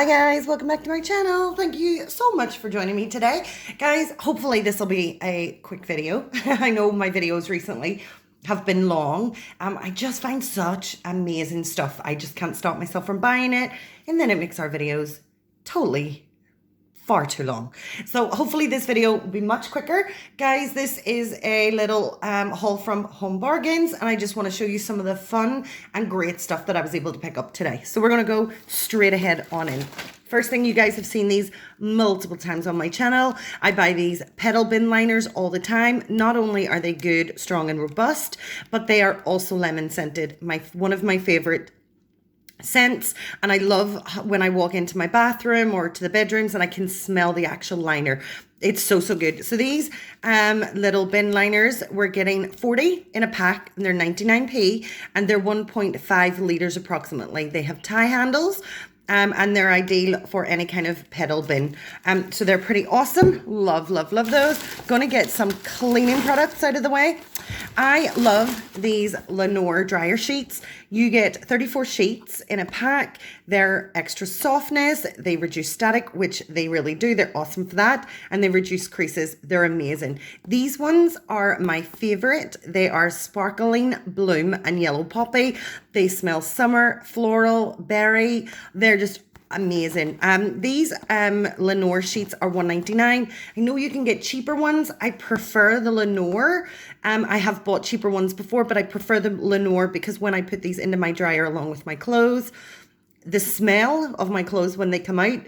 guys, welcome back to my channel. Thank you so much for joining me today. Guys, hopefully this will be a quick video. I know my videos recently have been long. I just find such amazing stuff. I just can't stop myself from buying it, and then it makes our videos totally far too long. So hopefully this video will be much quicker. Guys, this is a little haul from Home Bargains, and I just want to show you some of the fun and great stuff that I was able to pick up today. So we're going to go straight ahead on in. First thing, you guys have seen these multiple times on my channel. I buy these pedal bin liners all the time. Not only are they good, strong and robust, but they are also lemon scented. One of my favorite scents, and I love when I walk into my bathroom or to the bedrooms and I can smell the actual liner. It's so good. So these little bin liners, we're getting 40 in a pack, and they're 99p, and they're 1.5 liters approximately. They have tie handles, and they're ideal for any kind of pedal bin. So they're pretty awesome. Love those. Gonna get some cleaning products out of the way. I love these Lenore dryer sheets. You get 34 sheets in a pack. They're extra softness. They reduce static, which they really do. They're awesome for that. And they reduce creases. They're amazing. These ones are my favorite. They are Sparkling Bloom and Yellow Poppy. They smell summer, floral, berry. They're just amazing. These Lenore sheets are $1.99. I know you can get cheaper ones. I prefer the Lenore. I have bought cheaper ones before, but I prefer the Lenore because when I put these into my dryer along with my clothes, the smell of my clothes when they come out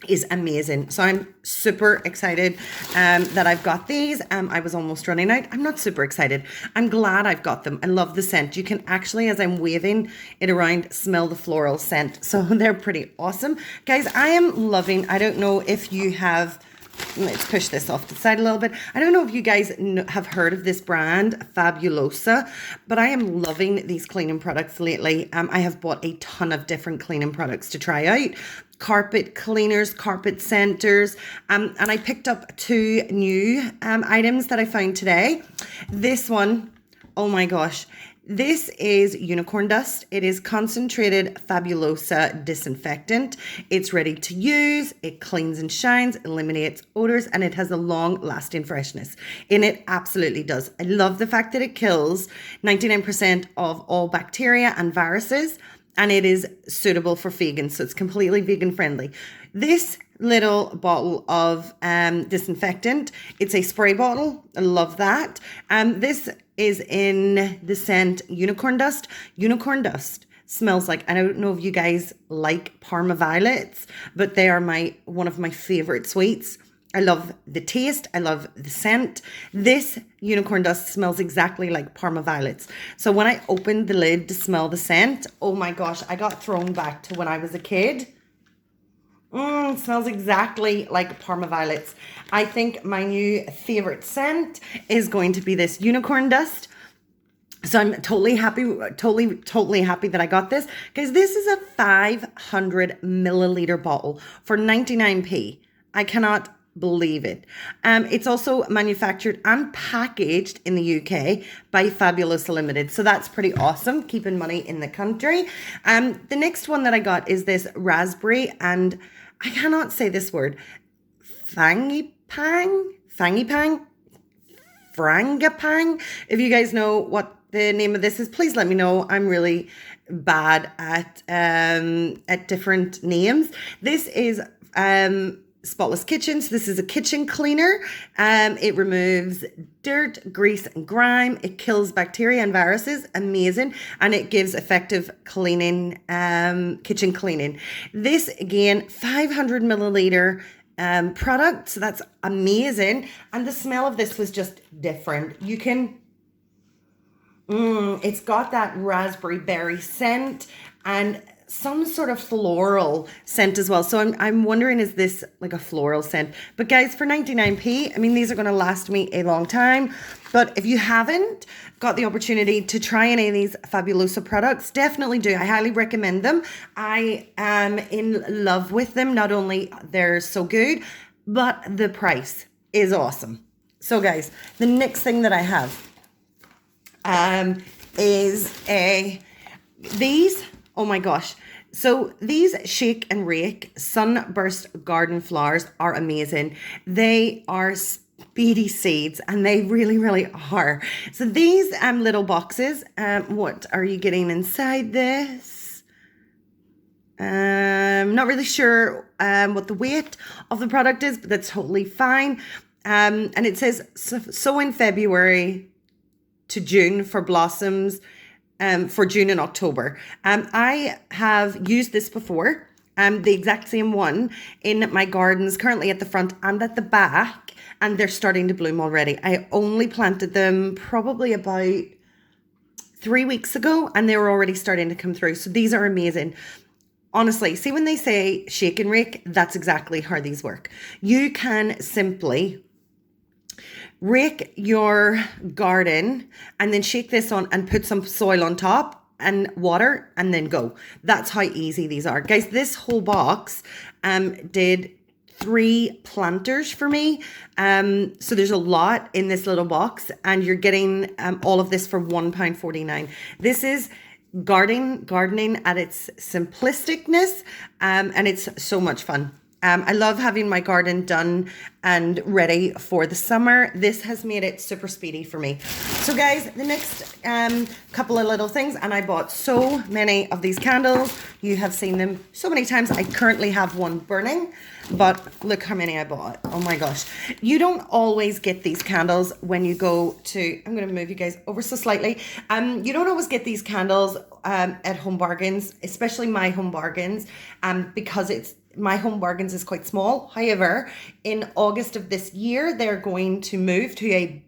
is amazing. So I'm super excited that I've got these. I was almost running out. I'm not super excited. I'm glad I've got them. I love the scent. You can actually, as I'm waving it around, smell the floral scent. So they're pretty awesome. Guys, I am loving, I don't know if you have, let's push this off to the side a little bit. I don't know if you guys have heard of this brand, Fabulosa, but I am loving these cleaning products lately. I have bought a ton of different cleaning products to try out. Carpet cleaners, carpet centers, and I picked up two new items that I found today. This one, oh my gosh, this is unicorn dust. It is concentrated Fabulosa disinfectant. It's ready to use. It cleans and shines, eliminates odors, and it has a long-lasting freshness. And it absolutely does. I love the fact that it kills 99% of all bacteria and viruses, and it is suitable for vegans, so it's completely vegan friendly. This little bottle of disinfectant, it's a spray bottle. I love that. This is in the scent Unicorn Dust. Unicorn Dust smells like, I don't know if you guys like Parma violets, but they are one of my favorite sweets. I love the taste. I love the scent. This unicorn dust smells exactly like Parma violets. So when I opened the lid to smell the scent, oh my gosh, I got thrown back to when I was a kid. It smells exactly like Parma violets. I think my new favorite scent is going to be this unicorn dust. So I'm totally happy that I got this. Guys, this is a 500 milliliter bottle for 99p. I cannot believe it. It's also manufactured and packaged in the UK by Fabulosa Limited. So that's pretty awesome, keeping money in the country. The next one that I got is this raspberry, and I cannot say this word, frangipang. If you guys know what the name of this is, please let me know. I'm really bad at different names. This is Spotless Kitchen. So this is a kitchen cleaner. It removes dirt, grease, and grime. It kills bacteria and viruses. Amazing. And it gives effective cleaning, kitchen cleaning. This, again, 500 milliliter product. So that's amazing. And the smell of this was just different. You can, it's got that raspberry berry scent and some sort of floral scent as well. So I'm wondering, is this like a floral scent? But guys, for 99p, I mean, these are going to last me a long time. But if you haven't got the opportunity to try any of these Fabulosa products, definitely do. I highly recommend them. I am in love with them. Not only they're so good, but the price is awesome. So guys, the next thing that I have is these. Oh my gosh. So these Shake and Rake Sunburst Garden Flowers are amazing. They are speedy seeds and they really, really are. So these little boxes, what are you getting inside this? Not really sure what the weight of the product is, but that's totally fine. And it says sow in February to June for blossoms for June and October. I have used this before, the exact same one in my gardens currently at the front and at the back, and they're starting to bloom already. I only planted them probably about 3 weeks ago and they were already starting to come through. So these are amazing. Honestly, see when they say shake and rake, that's exactly how these work. You can simply rake your garden and then shake this on and put some soil on top and water and then go. That's how easy these are. Guys, this whole box did 3 planters for me. So there's a lot in this little box and you're getting all of this for £1.49. This is gardening at its simplisticness, and it's so much fun. I love having my garden done and ready for the summer. This has made it super speedy for me. So guys, the next couple of little things, and I bought so many of these candles. You have seen them so many times. I currently have one burning, but look how many I bought. Oh my gosh. You don't always get these candles when you go to, I'm going to move you guys over so slightly. You don't always get these candles at Home Bargains, especially my Home Bargains, because my Home Bargains is quite small. However, in August of this year, they're going to move to a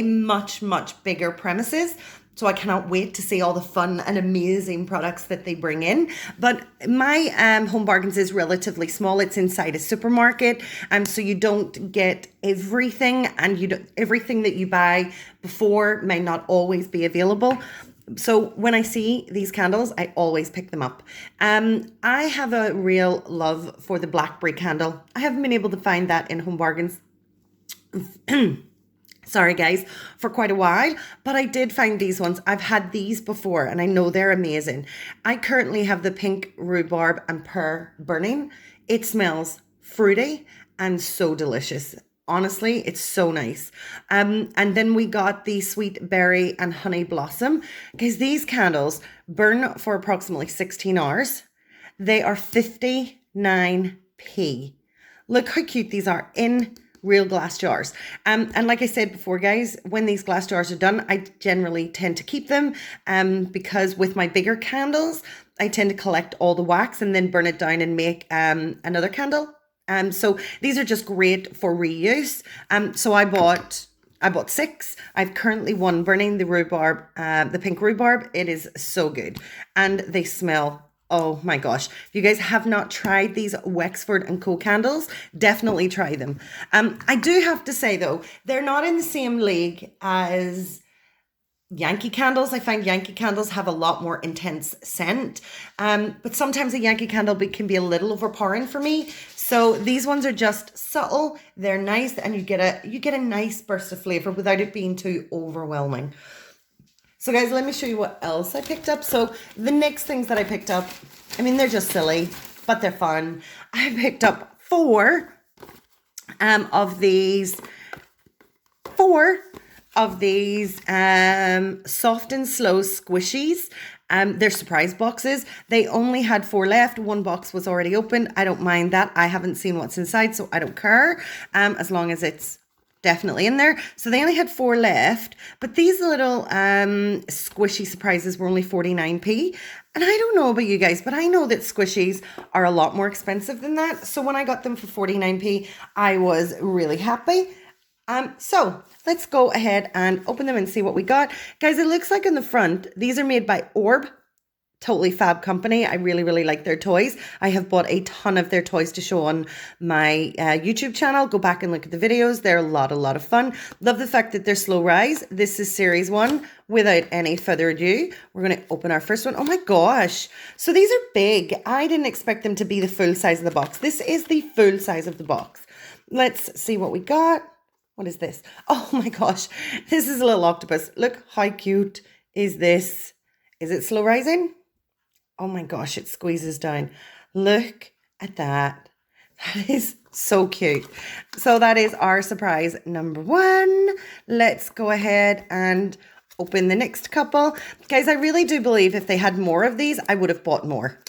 much, much bigger premises. So I cannot wait to see all the fun and amazing products that they bring in. But my Home Bargains is relatively small. It's inside a supermarket. So you don't get everything, and everything that you buy before may not always be available. So when I see these candles, I always pick them up. I have a real love for the blackberry candle. I haven't been able to find that in Home Bargains. Sorry guys, for quite a while, but I did find these ones. I've had these before and I know they're amazing. I currently have the pink rhubarb and pear burning. It smells fruity and so delicious. Honestly, it's so nice. And then we got the sweet berry and honey blossom. Guys, these candles burn for approximately 16 hours. They are 59p. Look how cute these are in real glass jars. And like I said before, guys, when these glass jars are done, I generally tend to keep them because with my bigger candles, I tend to collect all the wax and then burn it down and make another candle. So these are just great for reuse. So I bought 6. I've currently one burning, the rhubarb, the pink rhubarb. It is so good. And they smell, oh my gosh. If you guys have not tried these Wexford & Co candles, definitely try them. I do have to say though, they're not in the same league as Yankee candles. I find Yankee candles have a lot more intense scent. But sometimes a Yankee candle can be a little overpowering for me. So these ones are just subtle, they're nice, and you get a nice burst of flavor without it being too overwhelming. So guys, let me show you what else I picked up. So the next things that I picked up, I mean, they're just silly, but they're fun. I picked up 4 of these soft and slow squishies. They're surprise boxes. They only had 4 left. 1 box was already opened. I don't mind that. I haven't seen what's inside, so I don't care, as long as it's definitely in there. So they only had 4 left, but these little squishy surprises were only 49p. And I don't know about you guys, but I know that squishies are a lot more expensive than that. So when I got them for 49p, I was really happy. So let's go ahead and open them and see what we got. Guys, it looks like in the front, these are made by Orb. Totally fab company. I really, really like their toys. I have bought a ton of their toys to show on my YouTube channel. Go back and look at the videos. They're a lot of fun. Love the fact that they're slow rise. This is series 1. Without any further ado, we're going to open our first one. Oh my gosh. So these are big. I didn't expect them to be the full size of the box. This is the full size of the box. Let's see what we got. What is this? Oh my gosh. This is a little octopus. Look how cute is this. Is it slow rising? Oh my gosh, it squeezes down. Look at that. That is so cute. So that is our surprise number 1. Let's go ahead and open the next couple. Guys, I really do believe if they had more of these, I would have bought more.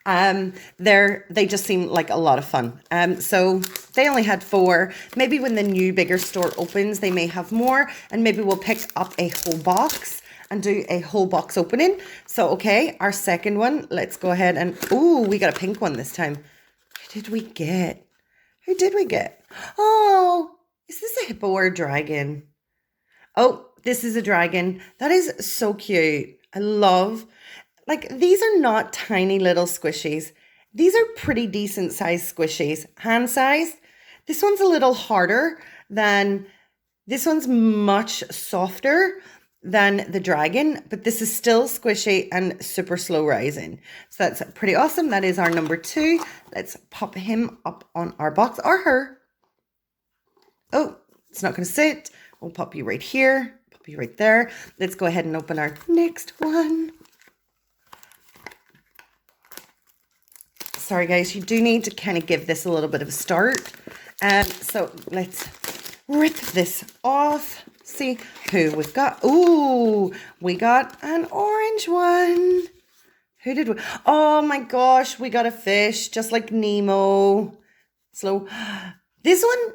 They just seem like a lot of fun. So they only had 4. Maybe when the new bigger store opens, they may have more, and maybe we'll pick up a whole box and do a whole box opening. So, okay, our second one, let's go ahead and, ooh, we got a pink one this time. Who did we get? Who did we get? Oh, is this a hippo or a dragon? Oh, this is a dragon. That is so cute. I love, like, these are not tiny little squishies. These are pretty decent sized squishies, hand sized. This one's a little harder than, this one's much softer than the dragon, but this is still squishy and super slow rising. So that's pretty awesome. That is our number 2. Let's pop him up on our box, or her. Oh, it's not going to sit. We'll pop you right here, pop you right there. Let's go ahead and open our next one. Sorry guys, you do need to kind of give this a little bit of a start. So let's rip this off. See who we've got. Ooh, we got an orange one. Who did we? Oh my gosh, we got a fish, just like Nemo. Slow. This one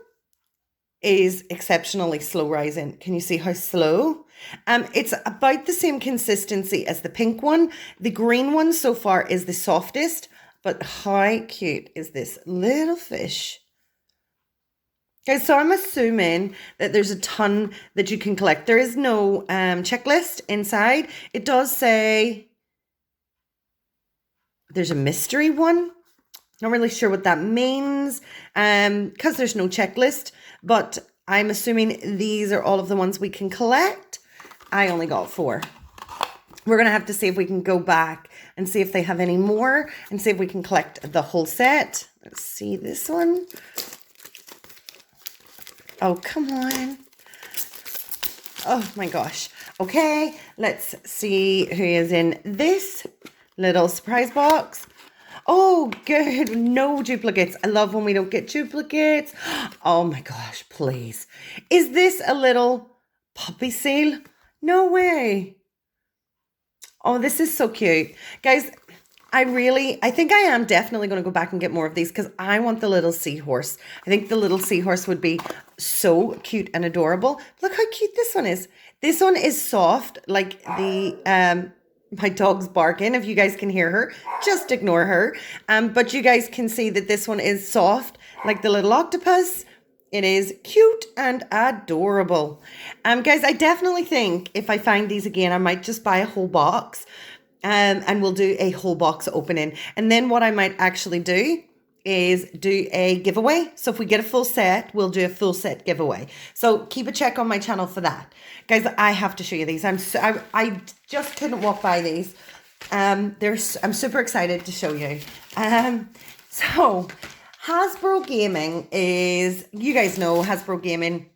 is exceptionally slow rising. Can you see how slow? It's about the same consistency as the pink one. The green one so far is the softest, but how cute is this little fish? Okay, so I'm assuming that there's a ton that you can collect. There is no checklist inside. It does say there's a mystery one. Not really sure what that means because there's no checklist, but I'm assuming these are all of the ones we can collect. I only got 4. We're going to have to see if we can go back and see if they have any more and see if we can collect the whole set. Let's see this one. Oh, come on. Oh my gosh. Okay, let's see who is in this little surprise box. Oh, good. No duplicates. I love when we don't get duplicates. Oh my gosh, please. Is this a little puppy seal? No way. Oh, this is so cute. Guys, I think I am definitely going to go back and get more of these because I want the little seahorse. I think the little seahorse would be so cute and adorable. Look how cute this one is. This one is soft, like the my dog's barking. If you guys can hear her, just ignore her. But you guys can see that this one is soft, like the little octopus. It is cute and adorable. Guys, I definitely think if I find these again, I might just buy a whole box. And we'll do a whole box opening. And then what I might actually do is do a giveaway. So if we get a full set, we'll do a full set giveaway. So keep a check on my channel for that. Guys, I have to show you these. I just couldn't walk by these. I'm super excited to show you. So Hasbro Gaming is, you guys know Hasbro Gaming.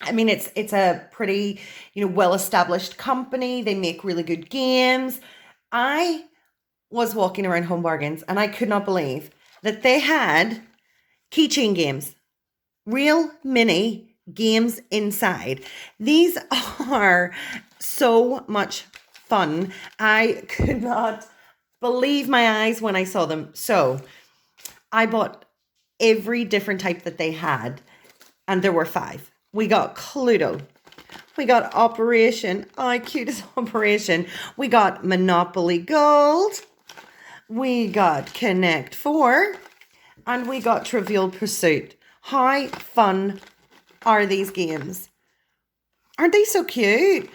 I mean, it's a pretty, well-established company. They make really good games. I was walking around Home Bargains and I could not believe that they had Keychain Games, real mini games inside. These are so much fun. I could not believe my eyes when I saw them. So I bought every different type that they had, and there were 5. We got Cluedo. We got Operation. Oh, cute is Operation. We got Monopoly Gold. We got Connect 4. And we got Trivial Pursuit. How fun are these games? Aren't they so cute?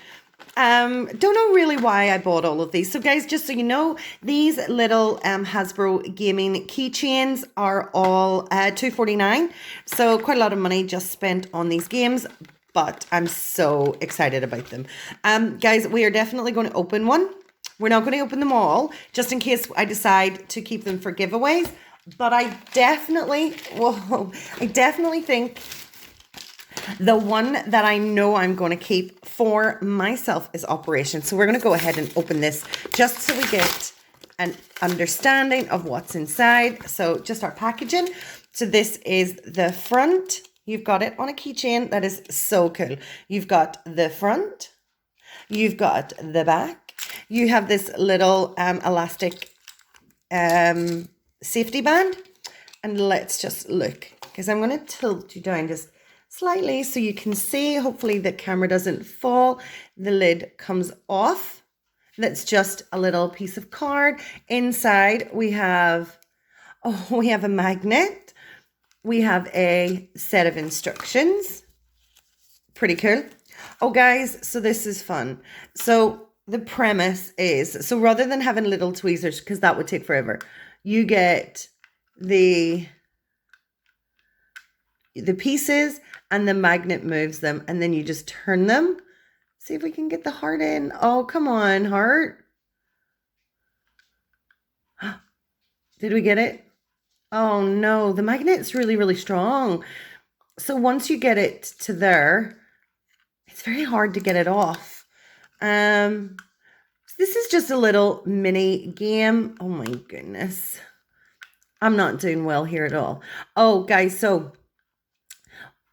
Don't know really why I bought all of these. So guys, just so you know, these little Hasbro gaming keychains are all $2.49. So quite a lot of money just spent on these games, but I'm so excited about them. Guys, we are definitely going to open one. We're not going to open them all, just in case I decide to keep them for giveaways. But I definitely think the one that I know I'm going to keep for myself is Operation. So we're going to go ahead and open this just so we get an understanding of what's inside. So just our packaging. So this is the front. You've got it on a keychain. That is so cool. You've got the front. You've got the back. You have this little elastic safety band. And let's just look, because I'm going to tilt you down just slightly so you can see. Hopefully the camera doesn't fall. The lid comes off. That's just a little piece of card. Inside we have a magnet. We have a set of instructions. Pretty cool. Oh guys, so this is fun. So the premise is, so rather than having little tweezers, because that would take forever, you get the pieces and the magnet moves them, and then you just turn them. See if we can get the heart in. Oh, come on, heart. Did we get it? Oh no, the magnet's really, really strong. So once you get it to there, it's very hard to get it off. This is just a little mini game. Oh my goodness. I'm not doing well here at all. Oh guys, so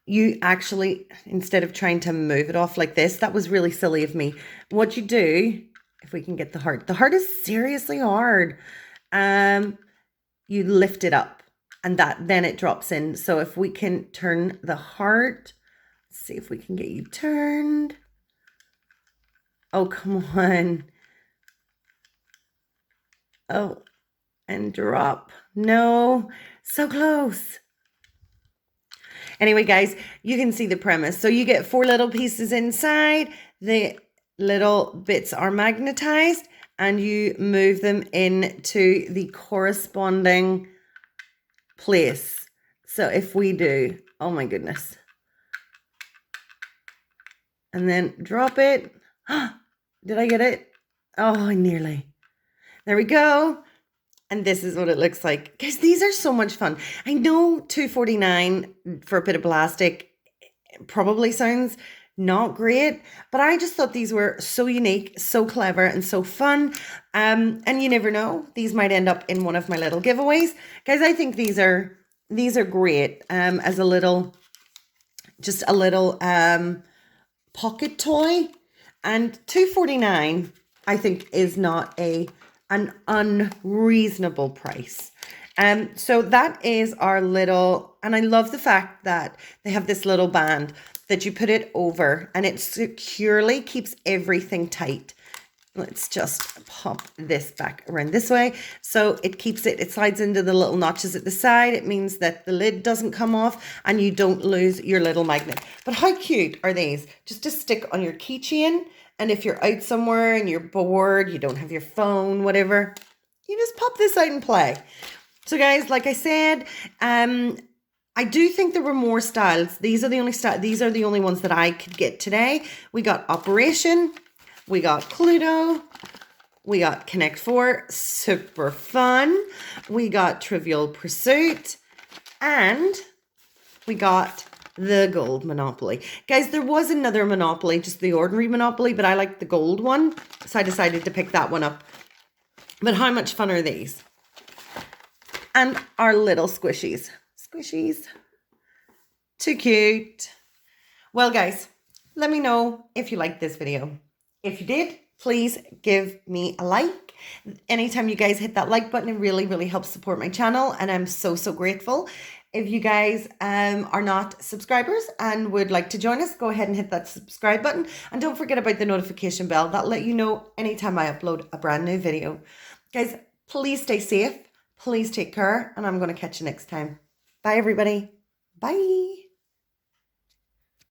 you actually, instead of trying to move it off like this, that was really silly of me. What you do, if we can get the heart is seriously hard. You lift it up and then it drops in. So if we can turn the heart, let's see if we can get you turned. Oh, come on. Oh, and drop. No, so close. Anyway, guys, you can see the premise. So you get 4 little pieces inside. The little bits are magnetized and you move them into the corresponding place. So if we do, oh my goodness. And then drop it. Did I get it? Oh, nearly. There we go. And this is what it looks like. Guys, these are so much fun. I know $2.49 for a bit of plastic probably sounds not great, but I just thought these were so unique, so clever, and so fun. And you never know, these might end up in one of my little giveaways. Guys, I think these are great as a little, just a little pocket toy. And $2.49, I think, is not an unreasonable price. So that is our little, and I love the fact that they have this little band that you put it over and it securely keeps everything tight. Let's just pop this back around this way. So it keeps it slides into the little notches at the side. It means that the lid doesn't come off and you don't lose your little magnet. But how cute are these? Just to stick on your keychain. And if you're out somewhere and you're bored, you don't have your phone, whatever, you just pop this out and play. So guys, like I said, I do think there were more styles. These are the only ones that I could get today. We got Operation, we got Cluedo, we got Connect 4, super fun. We got Trivial Pursuit, and we got the gold Monopoly. Guys, there was another Monopoly, just the ordinary Monopoly, but I like the gold one, so I decided to pick that one up. But how much fun are these? And our little squishies. Squishies. Too cute. Well, guys, let me know if you liked this video. If you did, please give me a like. Anytime you guys hit that like button, it really, really helps support my channel, and I'm so, so grateful. If you guys are not subscribers and would like to join us, go ahead and hit that subscribe button. And don't forget about the notification bell. That'll let you know anytime I upload a brand new video. Guys, please stay safe. Please take care. And I'm going to catch you next time. Bye, everybody. Bye.